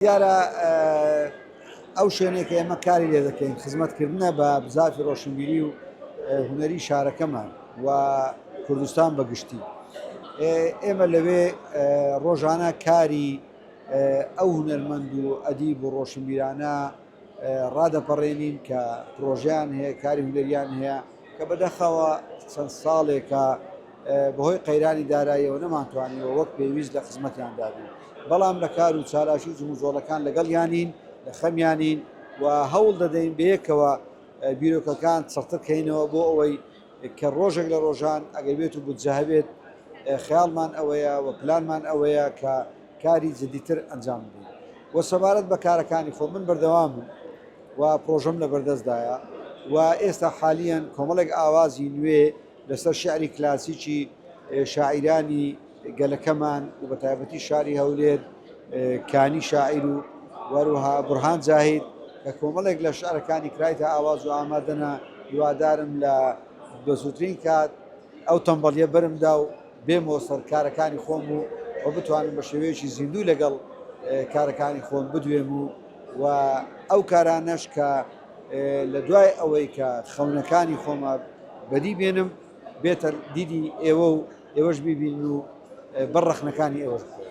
دیارە ئەو شوێنێک ئێمە کاری لێ دەکەین خزمەتکردنە بە بزافی ڕۆشنبیری و هوەری شارەکەمان و کوردستان بەگشتی. ئێمە لەوێ ڕۆژانە کاری ئەو هونەرمەند و ئەدیب و ڕۆشنبیرانە ڕادەپەڕێنین کە پرۆژیان هەیە، کاری هونەریان هەیە کە بەدەخەوە چەند ساڵێکە بەهۆی قەیرانی داراییەوە نەمانتوانیەوە وەک پێویست لە خزمەتیان دابین. بەڵام لە کار و چالاشی جموزۆڵەکان لەگەڵ یانین لە خەمیانین و هەوڵ دەدەین بەیەکەوە بیرۆکەکان چڕتکەینەوە بۆ ئەوەی کە ڕۆژێک لە ڕۆژان ئەگەر بێت و بودجە هەبێت خەیاڵمان ئەوەیە و پلانمان ئەوەیە کە کاری جدیتر ئەنجام بدەین. وە سەبارەت بە کارەکانی خۆ من بەردەوامم و پرۆژەم لە بەردەستدایە و ئێستا حالیان کۆمەڵێک ئاوازی نوێ لەسەر شعری کلاسیکی شاعیرانی گەلەکەمان و بە تایبەتی شاری هەولێر کانی شاعیر و وەروها بورهان جاهید کە کۆمەڵێک لە شعرەکانی کرایتە ئاواز و ئامادەنە هیوادارم لە بەزووترین کات ئەو تەمبەڵیە بەرمدا و بێمەوە سەر کارەکانی خۆم و بتوانم بە شێوەیەکی زیندوو لەگەڵ کارەکانی خۆم بدوێم و ئەو کارانەش کە لە دوای ئەوەی کە خەونەکانی خۆمە بەدی بێنم بێتە دیدی ئێوە و ئێوەش بیبین و بەڕەخنەکانی ئێوەش بکەن.